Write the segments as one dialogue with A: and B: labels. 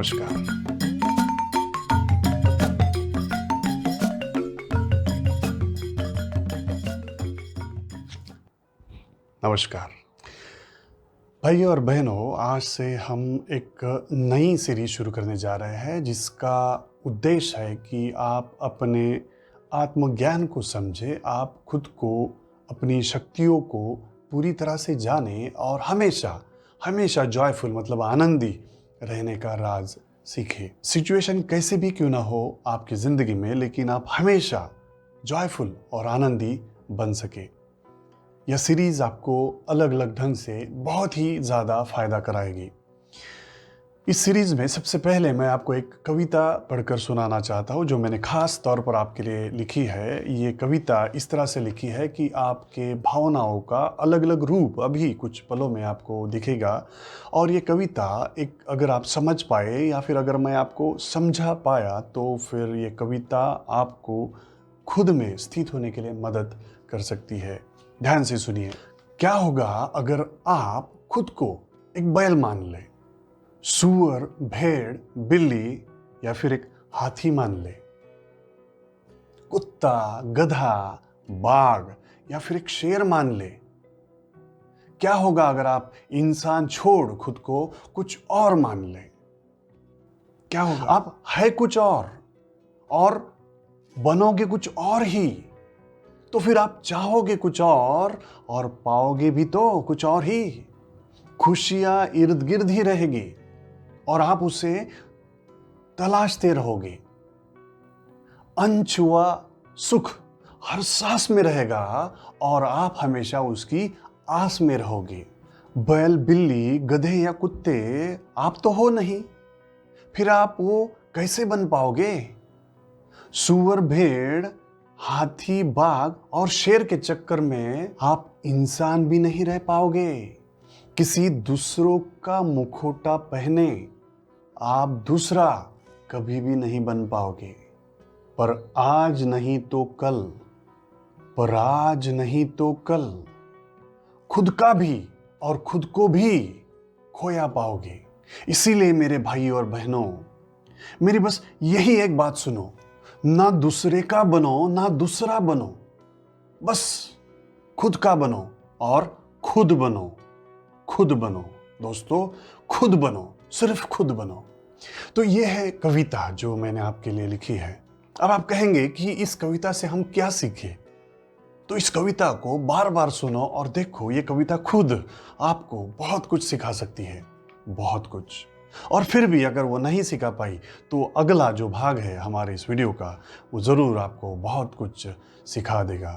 A: नमस्कार। नमस्कार भाइयों और बहनों, आज से हम एक नई सीरीज शुरू करने जा रहे हैं जिसका उद्देश्य है कि आप अपने आत्मज्ञान को समझें, आप खुद को, अपनी शक्तियों को पूरी तरह से जानें और हमेशा हमेशा जॉयफुल मतलब आनंदी रहने का राज सीखें। सिचुएशन कैसे भी क्यों ना हो आपकी ज़िंदगी में, लेकिन आप हमेशा जॉयफुल और आनंदी बन सके। यह सीरीज़ आपको अलग अलग ढंग से बहुत ही ज़्यादा फ़ायदा कराएगी। इस सीरीज़ में सबसे पहले मैं आपको एक कविता पढ़कर सुनाना चाहता हूँ जो मैंने ख़ास तौर पर आपके लिए लिखी है। ये कविता इस तरह से लिखी है कि आपके भावनाओं का अलग अलग रूप अभी कुछ पलों में आपको दिखेगा। और ये कविता एक अगर आप समझ पाए या फिर अगर मैं आपको समझा पाया तो फिर ये कविता आपको खुद में स्थित होने के लिए मदद कर सकती है। ध्यान से सुनिए। क्या होगा अगर आप खुद को एक बैल मान ले, सूअर, भेड़, बिल्ली या फिर एक हाथी मान ले, कुत्ता, गधा, बाघ या फिर एक शेर मान ले? क्या होगा अगर आप इंसान छोड़ खुद को कुछ और मान ले? क्या होगा? आप है कुछ और बनोगे कुछ और ही। तो फिर आप चाहोगे कुछ और पाओगे भी तो कुछ और ही। खुशियां इर्द गिर्द ही रहेगी और आप उसे तलाशते रहोगे। अनछुआ सुख हर सांस में रहेगा और आप हमेशा उसकी आस में रहोगे। बैल, बिल्ली, गधे या कुत्ते आप तो हो नहीं, फिर आप वो कैसे बन पाओगे? सूअर, भेड़, हाथी, बाघ और शेर के चक्कर में आप इंसान भी नहीं रह पाओगे। किसी दूसरों का मुखौटा पहने आप दूसरा कभी भी नहीं बन पाओगे। पर आज नहीं तो कल खुद का भी और खुद को भी खोया पाओगे। इसीलिए मेरे भाई और बहनों, मेरी बस यही एक बात सुनो, ना दूसरे का बनो ना दूसरा बनो, बस खुद का बनो और खुद बनो दोस्तों, खुद बनो, सिर्फ खुद बनो। तो ये है कविता जो मैंने आपके लिए लिखी है। अब आप कहेंगे कि इस कविता से हम क्या सीखें? तो इस कविता को बार बार सुनो और देखो, ये कविता खुद आपको बहुत कुछ सिखा सकती है, बहुत कुछ। और फिर भी अगर वो नहीं सिखा पाई तो अगला जो भाग है हमारे इस वीडियो का, वो ज़रूर आपको बहुत कुछ सिखा देगा।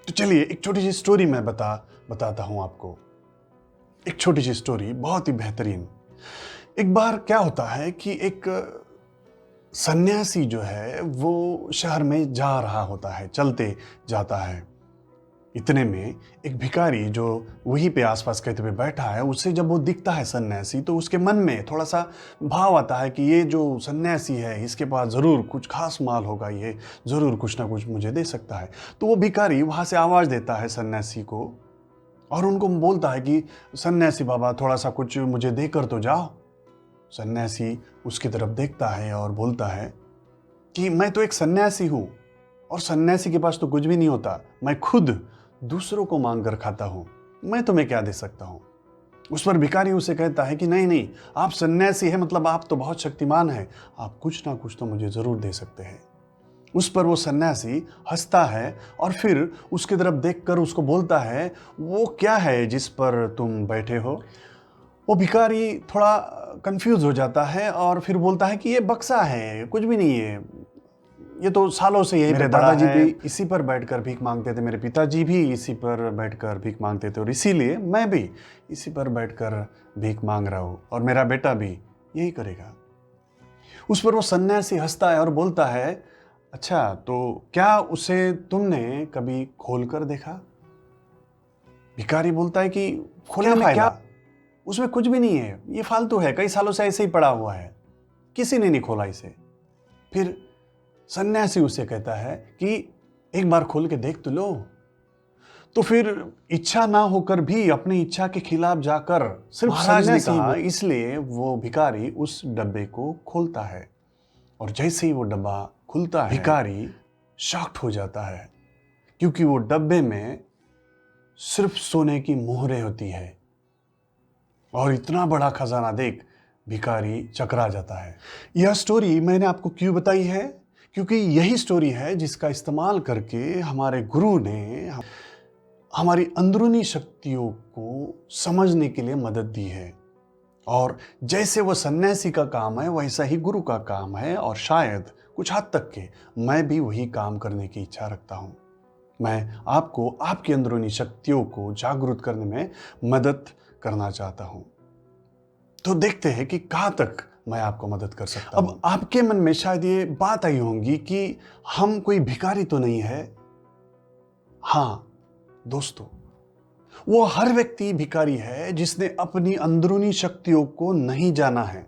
A: तो चलिए एक छोटी सी स्टोरी मैं बताता हूँ आपको। एक छोटी सी स्टोरी, बहुत ही बेहतरीन। एक बार क्या होता है कि एक सन्यासी जो है वो शहर में जा रहा होता है, चलते जाता है। इतने में एक भिखारी जो वहीं पे आसपास कहते हुए बैठा है, उससे जब वो दिखता है सन्यासी, तो उसके मन में थोड़ा सा भाव आता है कि ये जो सन्यासी है इसके पास ज़रूर कुछ खास माल होगा, ये ज़रूर कुछ ना कुछ मुझे दे सकता है। तो वो भिखारी वहाँ से आवाज़ देता है सन्यासी को और उनको बोलता है कि सन्यासी बाबा, थोड़ा सा कुछ मुझे देकर तो जाओ। सन्यासी उसकी तरफ देखता है और बोलता है कि मैं तो एक सन्यासी हूँ और सन्यासी के पास तो कुछ भी नहीं होता, मैं खुद दूसरों को मांग कर खाता हूं, मैं तुम्हें क्या दे सकता हूं? उस पर भिखारी उसे कहता है कि नहीं, आप सन्यासी हैं मतलब आप तो बहुत शक्तिमान हैं, आप कुछ ना कुछ तो मुझे जरूर दे सकते हैं। उस पर वो सन्यासी हंसता है और फिर उसकी तरफ देखकर उसको बोलता है, वो क्या है जिस पर तुम बैठे हो? वो भिखारी थोड़ा कंफ्यूज हो जाता है और फिर बोलता है कि ये बक्सा है, कुछ भी नहीं है, ये तो सालों से यही मेरे दादाजी भी इसी पर बैठकर भीख मांगते थे, मेरे पिताजी भी इसी पर बैठकर भीख मांगते थे और इसीलिए मैं भी इसी पर बैठकर भीख मांग रहा हूँ और मेरा बेटा भी यही करेगा। उस पर वो सन्यासी हंसता है और बोलता है, अच्छा तो क्या उसे तुमने कभी खोल कर देखा? भिखारी बोलता है कि खोलने में क्या, उसमें कुछ भी नहीं है, ये फालतू है, कई सालों से ऐसे ही पड़ा हुआ है, किसी ने नहीं खोला इसे। फिर सन्यासी उससे कहता है कि एक बार खोल के देख तो लो। तो फिर इच्छा ना होकर भी अपनी इच्छा के खिलाफ जाकर सिर्फ महाराज ने कहा, इसलिए वो भिखारी उस डब्बे को खोलता है। और जैसे ही वो डब्बा खुलता है, भिखारी शॉक्ड हो जाता है, क्योंकि वो डब्बे में सिर्फ सोने की मोहरें होती है। और इतना बड़ा खजाना देख भिखारी चकरा जाता है। यह स्टोरी मैंने आपको क्यों बताई है? क्योंकि यही स्टोरी है जिसका इस्तेमाल करके हमारे गुरु ने हमारी अंदरूनी शक्तियों को समझने के लिए मदद दी है। और जैसे वो सन्यासी का काम है, वैसा ही गुरु का काम है। और शायद कुछ हद तक के मैं भी वही काम करने की इच्छा रखता हूँ। मैं आपको आपकी अंदरूनी शक्तियों को जागरूक करने में मदद करना चाहता हूँ। तो देखते हैं कि कहाँ तक मैं आपको मदद कर सकता हूँ। अब आपके मन में शायद ये बात आई होगी कि हम कोई भिखारी तो नहीं है। हाँ दोस्तों, वो हर व्यक्ति भिखारी है जिसने अपनी अंदरूनी शक्तियों को नहीं जाना है।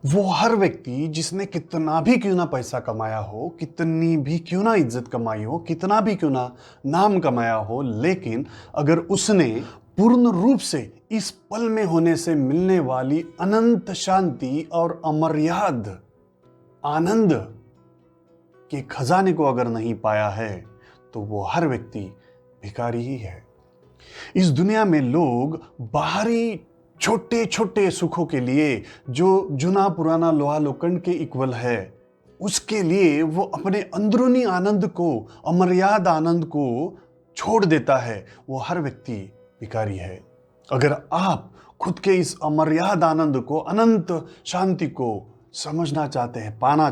A: वो हर व्यक्ति जिसने कितना भी क्यों ना पैसा कमाया हो, कितनी भी क्यों ना इज्जत कमाई हो, कितना भी क्यों ना नाम कमाया हो, लेकिन अगर उसने पूर्ण रूप से इस पल में होने से मिलने वाली अनंत शांति और अमर्याद आनंद के खजाने को अगर नहीं पाया है, तो वो हर व्यक्ति भिखारी ही है। इस दुनिया में लोग बाहरी छोटे छोटे सुखों के लिए, जो जुना पुराना लोहा लोखंड के इक्वल है, उसके लिए वो अपने अंदरूनी आनंद को, अमर्याद आनंद को छोड़ देता है। वो हर व्यक्ति भिखारी है। अगर आप खुद के इस अमर्याद आनंद को, अनंत शांति को समझना चाहते हैं, पाना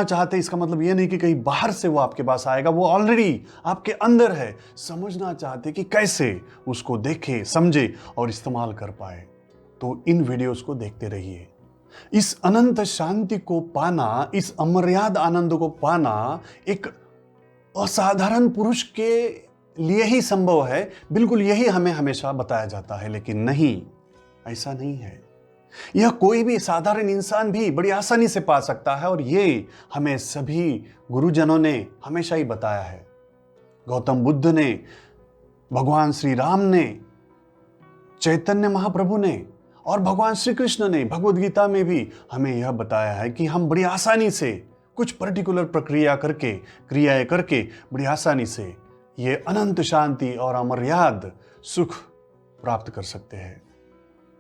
A: चाहते इसका मतलब ये नहीं कि कहीं बाहर से वो आपके पास आएगा, वो ऑलरेडी आपके अंदर है। समझना चाहते कि कैसे उसको देखे, समझे और इस्तेमाल कर पाए, तो इन वीडियोस को देखते रहिए। इस अनंत शांति को पाना, इस अमर्याद आनंद को पाना एक असाधारण पुरुष के लिए ही संभव है। बिल्कुल यही हमें हमेशा बताया जाता है, लेकिन नहीं, ऐसा नहीं है। यह कोई भी साधारण इंसान भी बड़ी आसानी से पा सकता है, और ये हमें सभी गुरुजनों ने हमेशा ही बताया है। गौतम बुद्ध ने, भगवान श्री राम ने, चैतन्य महाप्रभु ने और भगवान श्री कृष्ण ने भगवद गीता में भी हमें यह बताया है कि हम बड़ी आसानी से कुछ पर्टिकुलर क्रियाएं करके बड़ी आसानी से ये अनंत शांति और अमर्याद सुख प्राप्त कर सकते हैं।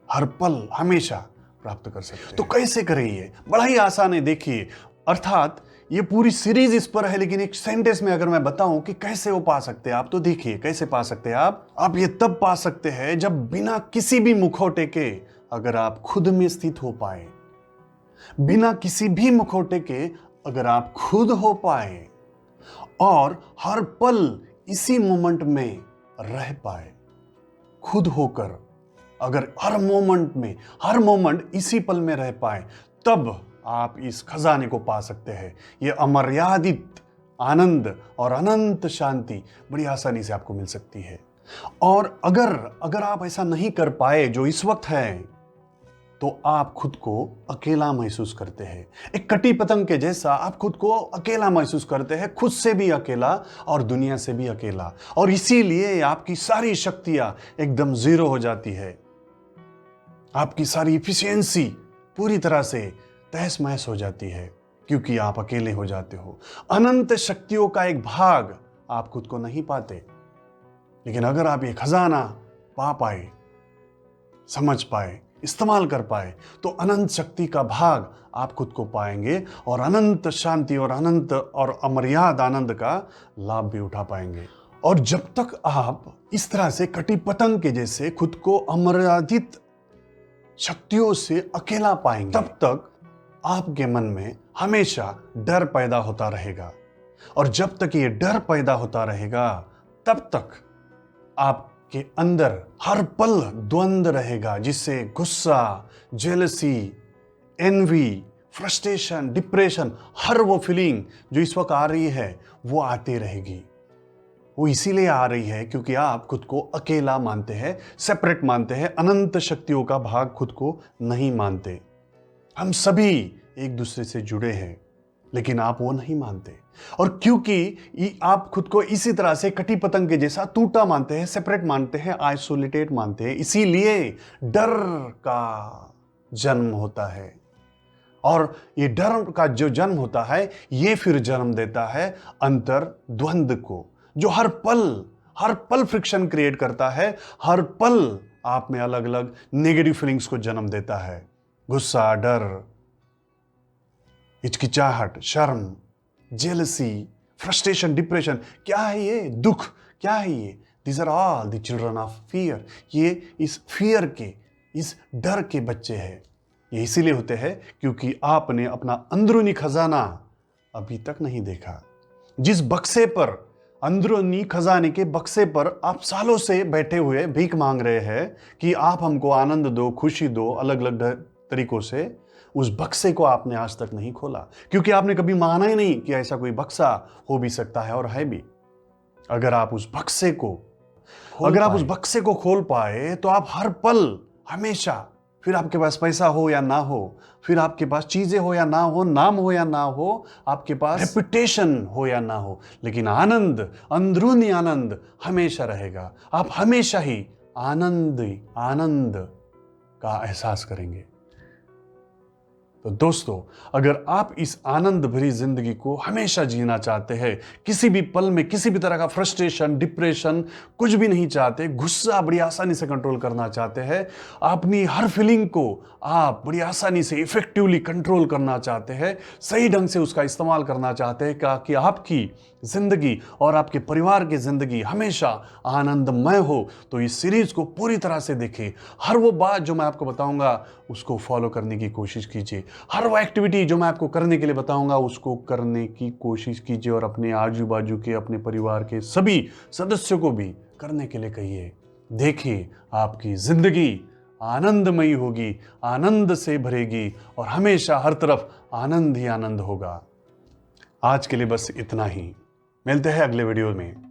A: हर पल हमेशा प्राप्त कर सकते हैं। तो कैसे करें? ये बड़ा ही आसान है। देखिए, अर्थात ये पूरी सीरीज इस पर है, लेकिन एक सेंटेंस में अगर मैं बताऊं कि कैसे वो पा सकते हैं आप, तो देखिए कैसे पा सकते हैं आप ये तब पा सकते हैं जब बिना किसी भी मुखौटे के अगर आप खुद में स्थित हो पाए, बिना किसी भी मुखौटे के अगर आप खुद हो पाए और हर पल इसी मोमेंट में रह पाए। खुद होकर अगर हर मोमेंट इसी पल में रह पाए, तब आप इस खजाने को पा सकते हैं। यह अमर्यादित आनंद और अनंत शांति बड़ी आसानी से आपको मिल सकती है। और अगर आप ऐसा नहीं कर पाए जो इस वक्त है, तो आप खुद को अकेला महसूस करते हैं। एक कटी पतंग के जैसा आप खुद को अकेला महसूस करते हैं, खुद से भी अकेला और दुनिया से भी अकेला। और इसीलिए आपकी सारी शक्तियां एकदम जीरो हो जाती है। आपकी सारी इफिशियंसी पूरी तरह से तहस महस हो जाती है, क्योंकि आप अकेले हो जाते हो। अनंत शक्तियों का एक भाग आप खुद को नहीं पाते। लेकिन अगर आप ये खजाना पा पाए, समझ पाए, इस्तेमाल कर पाए, तो अनंत शक्ति का भाग आप खुद को पाएंगे और अनंत शांति और अनंत और अमर्याद आनंद का लाभ भी उठा पाएंगे। और जब तक आप इस तरह से कटी पतंग के जैसे खुद को अमर्यादित शक्तियों से अकेला पाएंगे, तब तक आपके मन में हमेशा डर पैदा होता रहेगा। और जब तक ये डर पैदा होता रहेगा, तब तक आपके अंदर हर पल द्वंद्व रहेगा, जिससे गुस्सा, जेलसी, एनवी, फ्रस्ट्रेशन, डिप्रेशन, हर वो फीलिंग जो इस वक्त आ रही है वो आती रहेगी। वो इसीलिए आ रही है क्योंकि आप खुद को अकेला मानते हैं, सेपरेट मानते हैं, अनंत शक्तियों का भाग खुद को नहीं मानते। हम सभी एक दूसरे से जुड़े हैं। लेकिन आप वो नहीं मानते। और क्योंकि आप खुद को इसी तरह से कटी पतंग के जैसा टूटा मानते हैं, सेपरेट मानते हैं, आइसोलेटेड मानते हैं, इसीलिए डर का जन्म होता है। और ये डर का जो जन्म होता है, ये फिर जन्म देता है अंतर द्वंद को, जो हर पल फ्रिक्शन क्रिएट करता है, हर पल आप में अलग अलग नेगेटिव फीलिंग्स को जन्म देता है। गुस्सा, डर, हिचकिचाहट, शर्म, जेलसी, फ्रस्ट्रेशन, डिप्रेशन, क्या है ये? दुख, क्या है ये? These are all the children of fear. ये इस फियर के, इस डर के बच्चे हैं। ये इसीलिए होते हैं क्योंकि आपने अपना अंदरूनी खजाना अभी तक नहीं देखा। जिस बक्से पर, अंदरूनी खजाने के बक्से पर आप सालों से बैठे हुए भीख मांग रहे हैं कि आप हमको आनंद दो, खुशी दो, अलग अलग तरीकों से, उस बक्से को आपने आज तक नहीं खोला, क्योंकि आपने कभी माना ही नहीं कि ऐसा कोई बक्सा हो भी सकता है, और है भी। अगर आप उस बक्से को खोल पाए तो आप हर पल, हमेशा, फिर आपके पास पैसा हो या ना हो, फिर आपके पास चीजें हो या ना हो, नाम हो या ना हो, आपके पास रेपुटेशन हो या ना हो, लेकिन आनंद, अंदरूनी आनंद हमेशा रहेगा। आप हमेशा ही आनंद का एहसास करेंगे। तो दोस्तों, अगर आप इस आनंद भरी जिंदगी को हमेशा जीना चाहते हैं, किसी भी पल में किसी भी तरह का फ्रस्ट्रेशन, डिप्रेशन कुछ भी नहीं चाहते, गुस्सा बड़ी आसानी से कंट्रोल करना चाहते हैं, अपनी हर फीलिंग को आप बड़ी आसानी से इफेक्टिवली कंट्रोल करना चाहते हैं, सही ढंग से उसका इस्तेमाल करना चाहते हैं कि आपकी जिंदगी और आपके परिवार की जिंदगी हमेशा आनंदमय हो, तो इस सीरीज को पूरी तरह से देखें। हर वो बात जो मैं आपको बताऊंगा उसको फॉलो करने की कोशिश कीजिए। हर वो एक्टिविटी जो मैं आपको करने के लिए बताऊंगा उसको करने की कोशिश कीजिए, और अपने आजू बाजू के, अपने परिवार के सभी सदस्यों को भी करने के लिए कहिए। देखिए, आपकी जिंदगी आनंदमयी होगी, आनंद से भरेगी, और हमेशा हर तरफ आनंद ही आनंद होगा। आज के लिए बस इतना ही। मिलते हैं अगले वीडियो में।